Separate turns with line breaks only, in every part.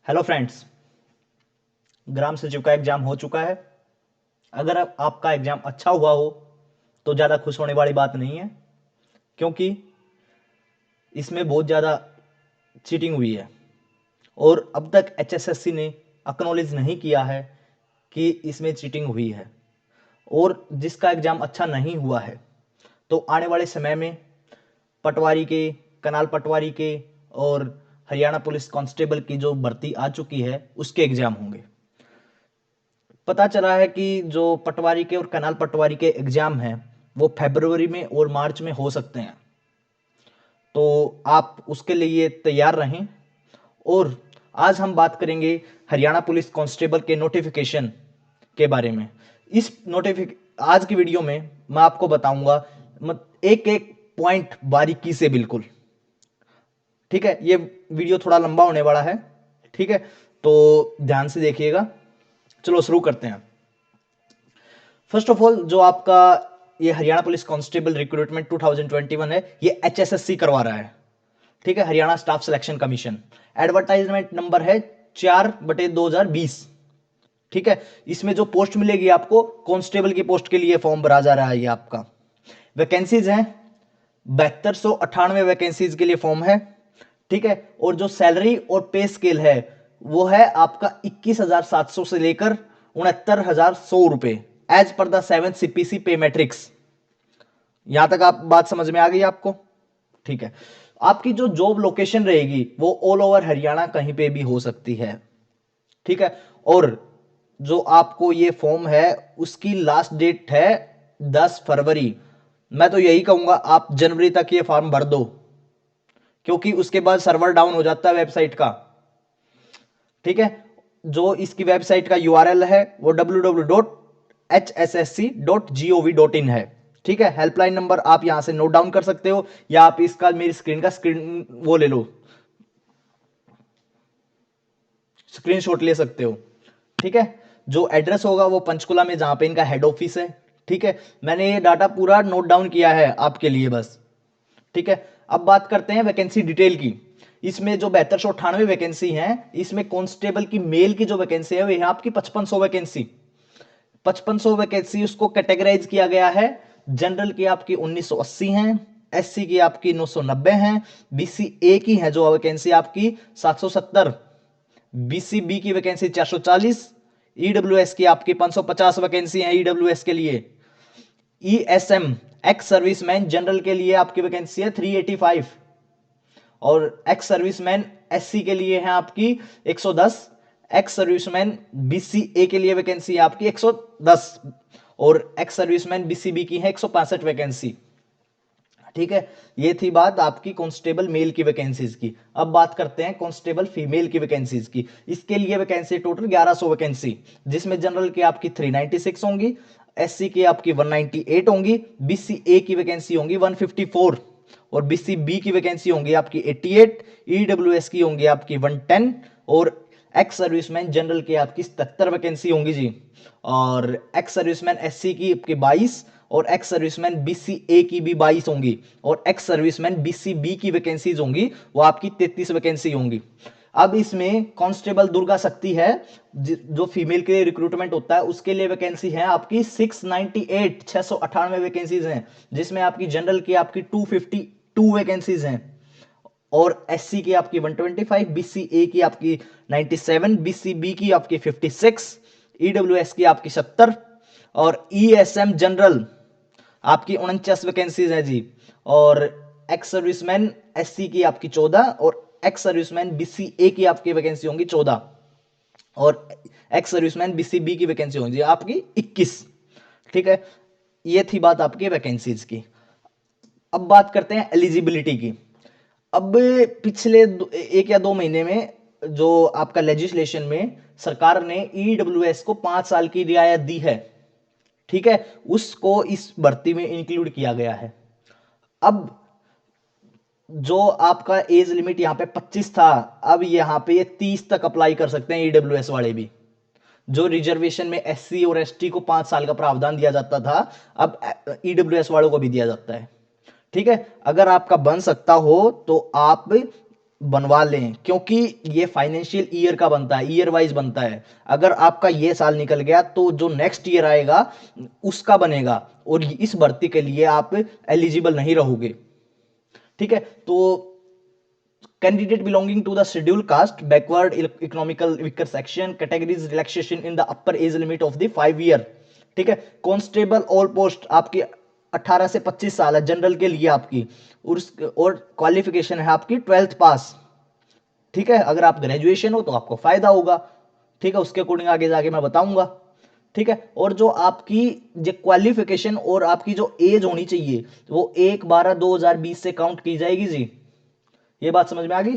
Hello friends. ग्राम सचिव का exam हो चुका है। अगर आपका एग्जाम अच्छा हुआ हो तो ज़्यादा खुश होने वाली बात नहीं है, क्योंकि इसमें बहुत ज़्यादा चीटिंग हुई है और अब तक एचएसएससी ने अक्नॉलेज नहीं किया है कि इसमें चीटिंग हुई है। और जिसका एग्ज़ाम अच्छा नहीं हुआ है तो आने वाले समय में पटवारी के, कनाल पटवारी के और हरियाणा पुलिस कांस्टेबल की जो भर्ती आ चुकी है उसके एग्ज़ाम होंगे। पता चला है कि जो पटवारी के और कनाल पटवारी के एग्जाम हैं वो फरवरी में और मार्च में हो सकते हैं, तो आप उसके लिए तैयार रहें। और आज हम बात करेंगे हरियाणा पुलिस कांस्टेबल के नोटिफिकेशन के बारे में। इस नोटिफिक आज की वीडियो में मैं आपको बताऊंगा एक एक पॉइंट बारीकी से, बिल्कुल ठीक है। ये वीडियो थोड़ा लंबा होने वाला है, ठीक है, तो ध्यान से देखिएगा। चलो शुरू करते हैं। फर्स्ट ऑफ ऑल, जो आपका ये हरियाणा पुलिस कांस्टेबल रिक्रूटमेंट 2021 है, ये एचएसएससी करवा रहा है, ठीक है, Haryana staff selection commission. Advertisement number है 4/2020, ठीक है। इसमें जो पोस्ट मिलेगी आपको, कांस्टेबल की पोस्ट के लिए फॉर्म भरा जा रहा है। ये आपका वैकेंसीज हैं 7298 वैकेंसीज के लिए फॉर्म है, ठीक है। और जो सैलरी और पे स्केल है वो है आपका 21,700 से लेकर 69,100 रुपए, as per the 7th CPC पे मैट्रिक्स। यहां तक आप बात समझ में आ गई आपको, ठीक है। आपकी जो जॉब लोकेशन रहेगी वो ऑल ओवर हरियाणा कहीं पे भी हो सकती है, ठीक है। और जो आपको ये फॉर्म है उसकी लास्ट डेट है 10 फरवरी। मैं तो यही कहूंगा आप जनवरी तक ये फॉर्म भर दो, क्योंकि उसके बाद सर्वर डाउन हो जाता है वेबसाइट का, ठीक है। जो इसकी वेबसाइट का यूआरएल है वो www.hssc.gov.in है, ठीक है। हेल्पलाइन नंबर आप यहां से नोट डाउन कर सकते हो, या आप इसका मेरी स्क्रीन वो ले लो, स्क्रीनशॉट ले सकते हो, ठीक है। जो एड्रेस होगा वो पंचकुला में, जहां पे इनका हेड ऑफिस है, ठीक है। मैंने ये डाटा पूरा नोट डाउन किया है आपके लिए बस, ठीक है। अब बात करते हैं वैकेंसी डिटेल की। इसमें जो 7298 वैकेंसी है, इसमें कांस्टेबल की मेल की जो वैकेंसी है वो यहाँ आपकी 5500 वैकेंसी, 5500 वैकेंसी उसको कैटेगराइज किया गया है। जनरल की आपकी 1980 है, एससी की आपकी 990 है, बीसी ए की है जो वैकेंसी आपकी 770, बीसी बी की वैकेंसी 440, ईडब्ल्यूएस की आपकी 550 वैकेंसी है ईडब्ल्यूएस के लिए। ईएसएम एक्स सर्विसमैन जनरल के लिए आपकी वैकेंसी है 385, और एक्स सर्विसमैन एससी के लिए है आपकी 110, एक्स सर्विसमैन बीसीए के लिए वैकेंसी है आपकी 110, और एक्स सर्विसमैन बीसीबी की है 165 वैकेंसी, ठीक है। ये थी बात आपकी कांस्टेबल मेल की वैकेंसीज की। अब बात करते हैं कांस्टेबल फीमेल की वैकेंसीज की। इसके लिए वैकेंसी टोटल 1100 वैकेंसी, जिसमें जनरल की आपकी 396 होंगी, एससी की आपकी 198 होंगी, बीसीए की वैकेंसी होंगी 154, और बीसीबी की वैकेंसी होंगी आपकी 88, ईडब्ल्यूएस की होंगी आपकी 110, और एक्स सर्विसमैन जनरल की आपकी 77 वैकेंसी होंगी जी। और एक्स सर्विसमैन एससी की आपकी 22, और एक्स सर्विसमैन बीसीए की भी 22 होंगी, और एक्स सर्विसमैन बीसीबी की वैकेंसीज होंगी वो आपकी 33 वैकेंसी होंगी। अब इसमें कांस्टेबल दुर्गा शक्ति है, जो फीमेल के लिए रिक्रूटमेंट होता है, उसके लिए वैकेंसी है आपकी 698, 698 वैकेंसीज हैं, जिसमें आपकी जनरल की आपकी 252 वैकेंसीज हैं, और एससी की आपकी 125, बीसीए की आपकी 97, बीसीबी की आपकी 56, ईडब्ल्यूएस की आपकी 70, और ईएसएम जनरल आपकी 49 वैकेंसीज है जी। और एक्स सर्विसमैन एससी की आपकी 14, और एक्स सर्विसमैन बीसीए की आपकी वैकेंसी होंगी 14, और एक्स सर्विसमैन बीसीबी की वैकेंसी होंगी आपकी 21, ठीक है। ये थी बात आपकी वैकेंसीज की। अब बात करते हैं एलिजिबिलिटी की। अब पिछले एक या 2 महीने में जो आपका लेजिस्लेशन में सरकार ने ईडब्ल्यूएस को 5 साल की रियायत दी है, ठीक है, उसको इस भर्ती में इंक्लूड किया गया है। अब जो आपका एज लिमिट यहां पे 25 था, अब यहां पे ये 30 तक अप्लाई कर सकते हैं ईडब्ल्यूएस वाले भी। जो रिजर्वेशन में एससी और एसटी को 5 साल का प्रावधान दिया जाता था, अब ईडब्ल्यूएस वालों को भी दिया जाता है, ठीक है। अगर आपका बन सकता हो तो आप बनवा लें, क्योंकि ये फाइनेंशियल ईयर का बनता है, ईयर वाइज बनता है। अगर आपका ये साल निकल गया तो जो नेक्स्ट ईयर आएगा उसका बनेगा, और इस भर्ती के लिए आप एलिजिबल नहीं रहोगे। ठीक है, तो candidate belonging to the schedule caste backward economical weaker section categories relaxation in the upper age limit of the 5 year. ठीक है, कांस्टेबल ऑल पोस्ट आपकी 18 से 25 साल है जनरल के लिए आपकी, और क्वालिफिकेशन है आपकी 12th पास। ठीक है, अगर आप ग्रेजुएशन हो तो आपको फायदा होगा। ठीक है, उसके अकॉर्डिंग आगे जाके मैं बताऊंगा। ठीक है, और जो आपकी जो क्वालिफिकेशन और आपकी जो एज होनी चाहिए वो 1/12/2020 से काउंट की जाएगी जी। ये बात समझ में आ गई?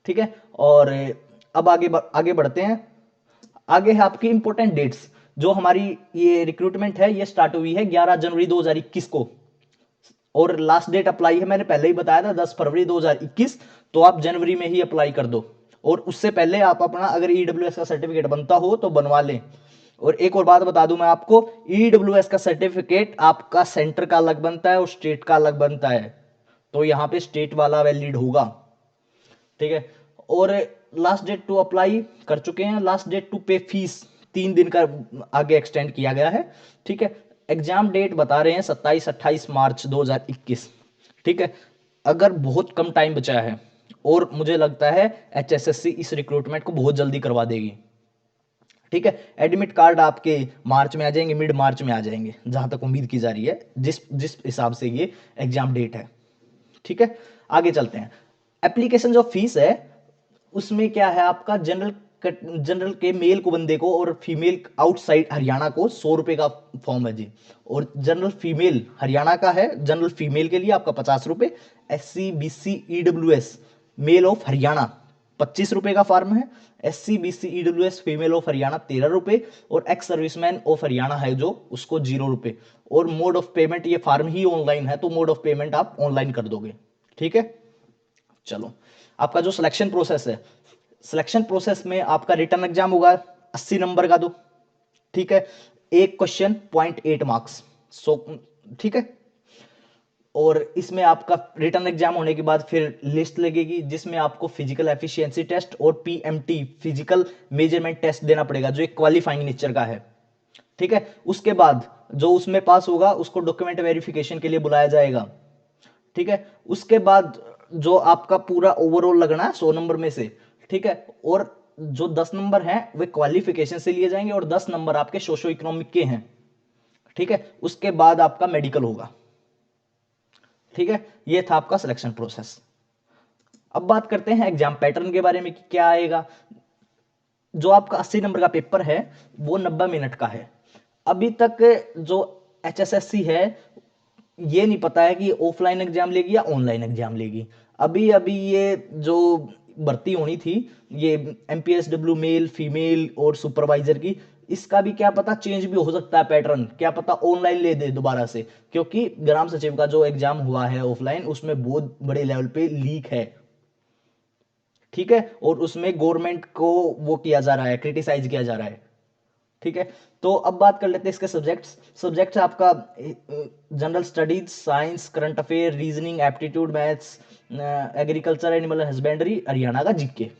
ठीक है, और अब आगे बढ़ते हैं। आगे है आपकी इंपॉर्टेंट डेट्स। जो हमारी ये रिक्रूटमेंट है ये स्टार्ट हुई है 11 जनवरी 2021 को, और लास्ट डेट अप्लाई है मैंने पहले ही बताया था 10 फरवरी 2021। तो आप जनवरी में ही अप्लाई कर दो, और उससे पहले आप अपना अगर ईडब्ल्यूएस का सर्टिफिकेट बनता हो तो बनवा लें। और एक और बात बता दूं मैं आपको, ईडब्ल्यूएस का सर्टिफिकेट आपका सेंटर का अलग बनता है और स्टेट का अलग बनता है, तो यहां पे स्टेट वाला वैलिड होगा। ठीक है, और लास्ट डेट टू अप्लाई कर चुके हैं, लास्ट डेट टू पे फीस 3 दिन का आगे एक्सटेंड किया गया है। ठीक है, एग्जाम डेट बता रहे हैं 27-28 मार्च 2021। ठीक है, अगर बहुत कम टाइम बचा है, और मुझे लगता है एचएसएससी इस रिक्रूटमेंट को बहुत जल्दी करवा देगी। ठीक है, एडमिट कार्ड आपके मार्च में आ जाएंगे, मिड मार्च में आ जाएंगे जहां तक उम्मीद की जा रही है, जिस जिस हिसाब से ये एग्जाम डेट है। ठीक है, आगे चलते हैं। एप्लीकेशन जो फीस है उसमें क्या है आपका, जनरल के मेल को बंदे को और फीमेल आउटसाइड हरियाणा को 100 रुपए का फॉर्म है जी। और जनरल फीमेल हरियाणा का है, जनरल फीमेल के लिए आपका 50 रुपए। SC BC EWS male of Haryana 25 रुपए का फॉर्म है। SC BC EWS female of Haryana 13 रुपए, और एक्स सर्विसमैन ऑफ हरियाणा है जो उसको 0 रुपए। और मोड ऑफ पेमेंट, ये फॉर्म ही ऑनलाइन है तो मोड ऑफ पेमेंट आप ऑनलाइन कर दोगे। ठीक है, चलो आपका जो सिलेक्शन प्रोसेस है, सिलेक्शन प्रोसेस में आपका रिटर्न एग्जाम होगा 80 नंबर का दो। ठीक है, एक क्वेश्चन 0.8 मार्क्स। सो ठीक है, और इसमें आपका रिटर्न एग्जाम होने के बाद फिर लिस्ट लगेगी जिसमें आपको फिजिकल एफिशिएंसी टेस्ट और PMT फिजिकल मेजरमेंट टेस्ट देना पड़ेगा जो एक क्वालिफाइंग नेचर का है। ठीक है, उसके बाद जो उसमें पास होगा उसको डॉक्यूमेंट वेरिफिकेशन के लिए बुलाया जाएगा। ठीक है, उसके बाद जो आपका पूरा ओवरऑल लगना है 100 नंबर में से। ठीक है, और जो 10 नंबर हैं वे क्वालिफिकेशन से लिए जाएंगे और 10 नंबर आपके सोशो इकोनॉमिक के हैं। ठीक है, उसके बाद आपका मेडिकल होगा। ठीक है, ये था आपका सिलेक्शन प्रोसेस। अब बात करते हैं एग्जाम पैटर्न के बारे में कि क्या आएगा। जो आपका 80 नंबर का पेपर है वो 90 मिनट का है। अभी तक जो HSSC है ये नहीं पता है कि ऑफलाइन एग्जाम लेगी या ऑनलाइन एग्जाम लेगी। अभी अभी ये जो भर्ती होनी थी, ये MPSW मेल फीमेल और सुपरवाइजर की, इसका भी क्या पता चेंज भी हो सकता है पैटर्न, क्या पता ऑनलाइन ले दे दोबारा से, क्योंकि ग्राम सचिव का जो एग्जाम हुआ है ऑफलाइन उसमें बहुत बड़े लेवल पे लीक है। ठीक है, और उसमें गवर्नमेंट को वो किया जा रहा है, क्रिटिसाइज किया जा रहा है। ठीक है, तो अब बात कर लेते हैं इसके सब्जेक्ट्स। सब्जेक्ट आपका general studies, science, current affair, reasoning, aptitude, maths, agriculture, animal husbandry, Haryana का जीके।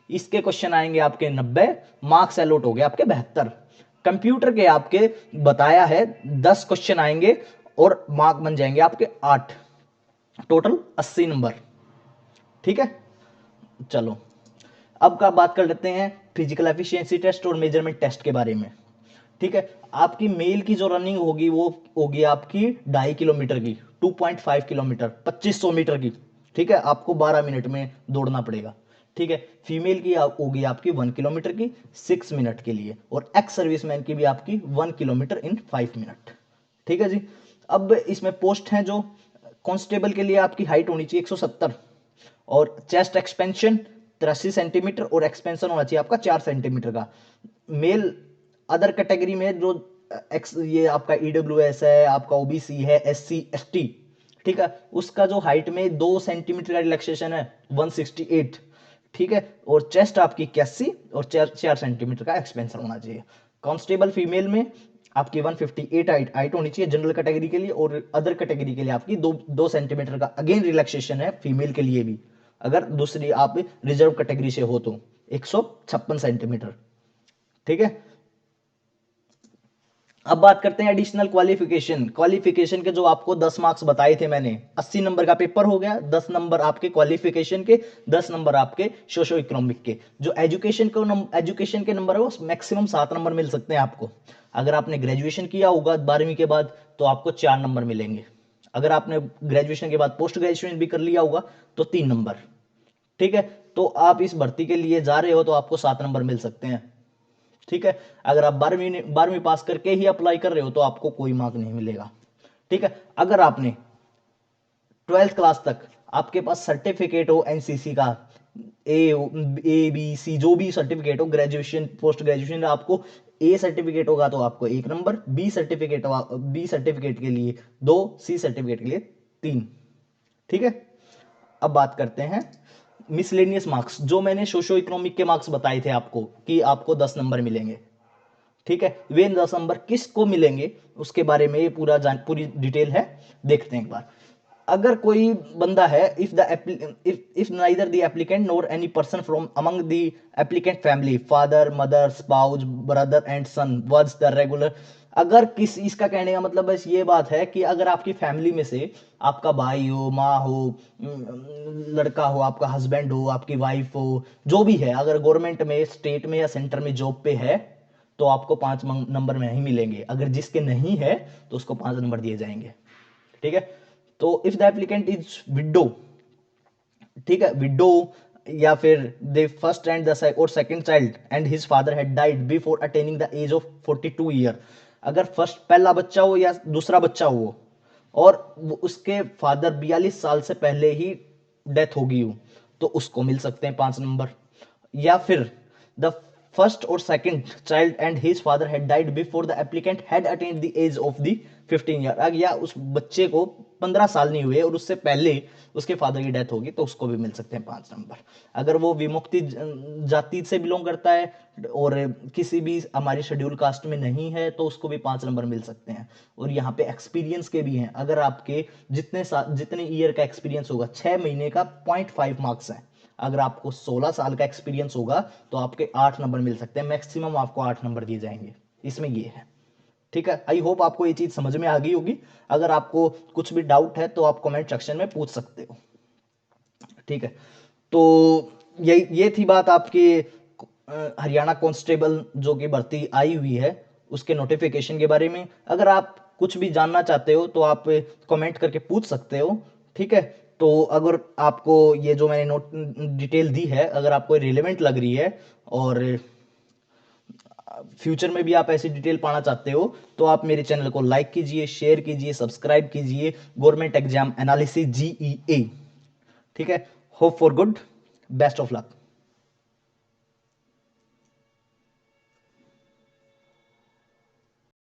इसके क्वेश्चन आएंगे आपके 90, मार्क्स अलॉट हो गए आपके 72। कंप्यूटर के आपके बताया है 10 क्वेश्चन आएंगे और मार्क बन जाएंगे आपके 8, टोटल 80 नंबर। ठीक है, चलो अब का बात कर लेते हैं फिजिकल एफिशिएंसी टेस्ट और मेजरमेंट टेस्ट के बारे में। ठीक है, आपकी मेल की जो रनिंग होगी वो होगी आपकी 2.5 किलोमीटर की, 2.5 किलोमीटर 2500 मीटर की। ठीक है, आपको 12 मिनट में दौड़ना पड़ेगा। ठीक है, फीमेल की होगी आपकी 1 किलोमीटर की 6 मिनट के लिए, और एक्स सर्विसमैन की भी आपकी 1 किलोमीटर इन 5 मिनट। ठीक है जी, अब इसमें पोस्ट हैं जो कांस्टेबल के लिए आपकी हाइट होनी चाहिए 170, और चेस्ट एक्सपेंशन 83 सेंटीमीटर, और एक्सपेंशन होना चाहिए आपका 4 सेंटीमीटर का। मेल अदर कैटेगरी में जो ये आपका ईडब्ल्यूएस है, आपका ओबीसी है, SC ST, ठीक है, उसका जो हाइट में 2 सेंटीमीटर का रिलैक्सेशन है 168। ठीक है, और चेस्ट आपकी 81 और 4 सेंटीमीटर का एक्सपेंशन होना चाहिए। कांस्टेबल फीमेल में आपकी 158 हाइट होनी चाहिए जनरल कैटेगरी के लिए, और अदर कैटेगरी के लिए आपकी 2 सेंटीमीटर का अगेन रिलैक्सेशन है फीमेल के लिए भी। अगर दूसरी आप रिजर्व कैटेगरी से हो तो 156 सेंटीमीटर। ठीक है, अब बात करते हैं एडिशनल क्वालिफिकेशन। क्वालिफिकेशन के जो आपको 10 मार्क्स बताए थे मैंने, 80 नंबर का पेपर हो गया, 10 नंबर आपके क्वालिफिकेशन के, 10 नंबर आपके सोशो इकोनॉमिक के। जो एजुकेशन के नंबर है वो मैक्सिमम 7 नंबर मिल सकते हैं आपको। अगर आपने ग्रेजुएशन किया होगा 12वीं के बाद तो आपको 4 नंबर मिलेंगे। अगर आपने ग्रेजुएशन के बाद पोस्ट ग्रेजुएशन भी कर लिया होगा तो 3 नंबर। ठीक है, तो आप इस भर्ती के लिए जा रहे हो तो आपको 7 नंबर मिल सकते हैं। ठीक है, अगर आप 12वीं पास करके ही अप्लाई कर रहे हो तो आपको कोई मार्क नहीं मिलेगा। ठीक है, अगर आपने 12th क्लास तक आपके पास सर्टिफिकेट हो एनसीसी का, ए बी सी जो भी सर्टिफिकेट हो, ग्रेजुएशन पोस्ट ग्रेजुएशन, आपको ए सर्टिफिकेट होगा तो आपको 1 नंबर, बी सर्टिफिकेट के लिए 2, सी सर्टिफिकेट के लिए 3। ठीक है, अब बात करते हैं मिसलेनियस मार्क्स। जो मैंने सोशो इकोनॉमिक के मार्क्स बताए थे आपको कि आपको 10 नंबर मिलेंगे। ठीक है, वे 10 नंबर किसको मिलेंगे उसके बारे में ये पूरी डिटेल है, देखते हैं एक बार। अगर कोई बंदा है, if neither the applicant nor any person from among the applicant family, father mother spouse brother and son was the regular. अगर किसी, इसका कहने का मतलब बस ये बात है कि अगर आपकी फैमिली में से आपका भाई हो, माँ हो, लड़का हो, आपका हस्बैंड हो, आपकी वाइफ हो, जो भी है, अगर गवर्नमेंट में, स्टेट में या सेंटर में जॉब पे है तो आपको 5 नंबर में ही मिलेंगे। अगर जिसके नहीं है तो उसको 5 नंबर दिए जाएंगे। ठीक है, तो if the applicant is widow, ठीक है, विडो, या फिर दे फर्स्ट एंड द और second child and his father had died before attaining the age of 42 year. अगर फर्स्ट पहला बच्चा हो या दूसरा बच्चा हो और उसके फादर 42 साल से पहले ही डेथ होगी हो तो उसको मिल सकते हैं 5 नंबर। या फिर द फर्स्ट और second child and his father had died before the applicant had attend the age of the 15 year. या उस बच्चे को 15 साल नहीं हुए और उससे पहले उसके फादर की डेथ होगी तो उसको भी मिल सकते हैं 5 नंबर। अगर वो विमुक्ति जाति से बिलोंग करता है और किसी भी हमारी शेड्यूल कास्ट में नहीं है तो उसको भी 5 नंबर मिल सकते हैं। और यहाँ पे एक्सपीरियंस के भी हैं। अगर आपके जितने ईयर का एक्सपीरियंस होगा, 6 महीने का 0.5 मार्क्स है। अगर आपको 16 साल का एक्सपीरियंस होगा तो आपके 8 नंबर मिल सकते हैं, मैक्सिमम आपको 8 नंबर दिए जाएंगे। इसमें ये है। ठीक है, आई होप आपको ये चीज समझ में आ गई होगी। अगर आपको कुछ भी डाउट है तो आप कमेंट सेक्शन में पूछ सकते हो। ठीक है, तो ये थी बात आपकी हरियाणा कांस्टेबल जो कि भर्ती आई हुई है उसके नोटिफिकेशन के बारे में। अगर आप कुछ भी जानना चाहते हो तो आप कमेंट करके पूछ सकते हो। ठीक है, तो अगर आपको ये जो मैंने नोट डिटेल दी है अगर आपको रिलेवेंट लग रही है और फ्यूचर में भी आप ऐसी डिटेल पाना चाहते हो तो आप मेरे चैनल को लाइक कीजिए, शेयर कीजिए, सब्सक्राइब कीजिए। Government exam analysis GEA। ठीक है, hope for good, best of luck.